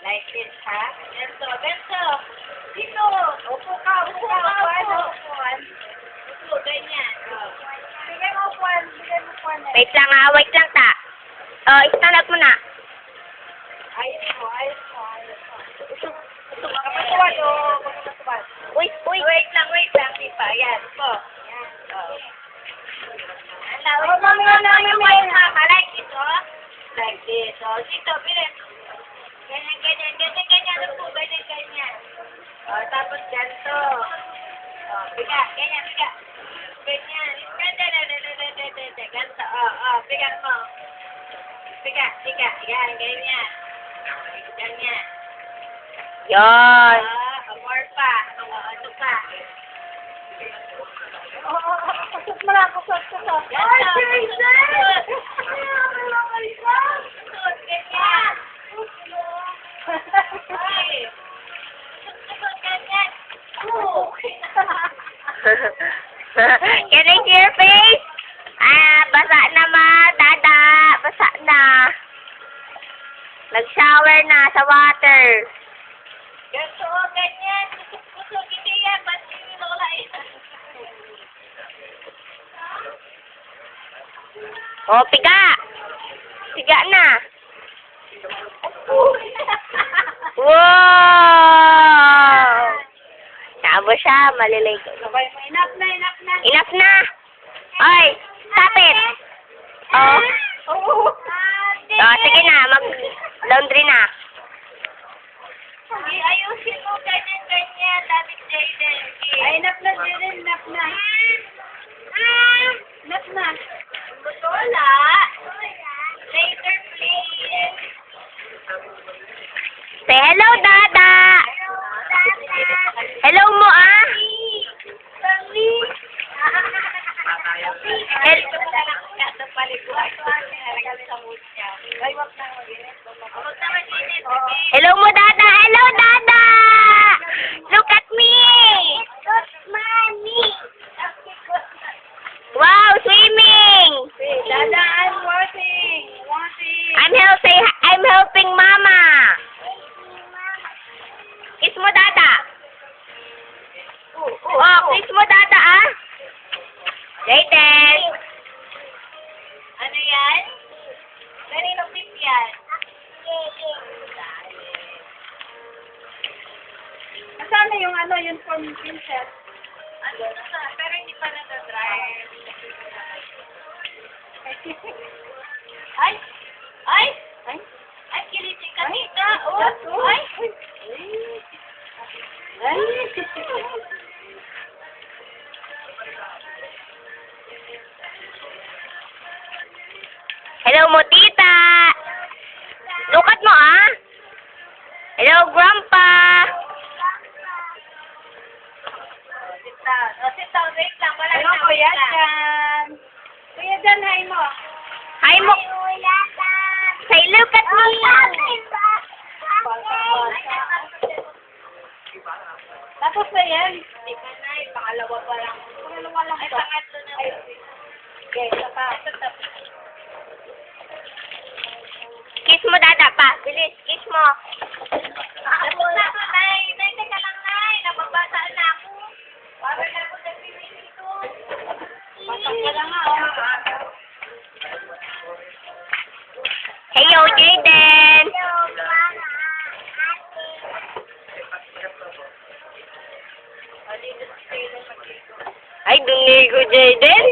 Like this, ha? Ganto, ganto. Dito. Upo ka, upo ka. Upuan. Upo, ganyan. Oh. Bigay mo upuan. Bigay mo upuan. Wait lang ah, wait lang ta. Istanag mo na. Ayos mo, ayos mo, ayos mo. Kapatuwad, o. Kapatuwad. Uy, uy. Wait lang, di pa. Yan, po. Yan, oh. Oh, mami, Mama, like this, oh. Like this, oh. Dito, bilis. Ganyan, ganyan, ganyan, ganyan. Upo, ganyan, ganyan. Oh, tapos ganito. Oh, biga, ganyan, biga. Ganyan. Ganyan, ganito. Oh, biga mo. Biga, biga. Yan, ganyan. Ganyan. Yan. More pa. Ano pa? Kusot mo na, kusot. Ay, Jason! Kusot, ganyan. Ay. Kusot, ganyan. Can I see your face? Basa na ma, dada. Basa na. Nag-shower na sa water. Ganito, ganyan. Kusot, hindi yan. Ba't hindi mo kain? Oh, piga. Piga na. Wow! Tabo siya, malilay ko. Sabay mo, enough na. Enough na. Oy, stop it. Oh. Oo. Sige na, mag-laundry na. Ayusin mo, ganyan. David Jaden. Ay, enough na, Jaden. Enough na. Enough na. Wala. Later, please. Say hello, Dada. Hello mo, ah. Hello mo, Dada. Hello, Dada. Look at me. Wow, swimming. Dada, I'm watching. I'm helping Mama. Kiss mo, Dada. Oh, kiss mo, Dada, ah. Jaden. Ano yan? Kanino tip yan? Nasaan na yung yung form princess? Ano na, pero hindi pa na-dry. Ay! Ay! Ay! Ay, kilitin ka tita! Oh! Ay! Ay! Hello mo, tita. Lukat mo, ah. Hello, Grandpa. Sit down, wait lang. Wala na, Kuya Jan. Kuya Jan, hi mo. Hi mo. Say, look at me. Tapos na yan. Hindi pa na, pangalawa pa lang. Pangalawa lang ito. Ay, pangatlo na. Okay, isa pa. Kiss mo, Dada, pa. Bilis, kiss mo. Tapos na ako, Nay. Nay, teka lang, Nay. Nababasa na ako. Para na ako nag-finish ito. Pasok ka lang nga, oh. Heyo, Jaden. Ay, dunigo, Jaden.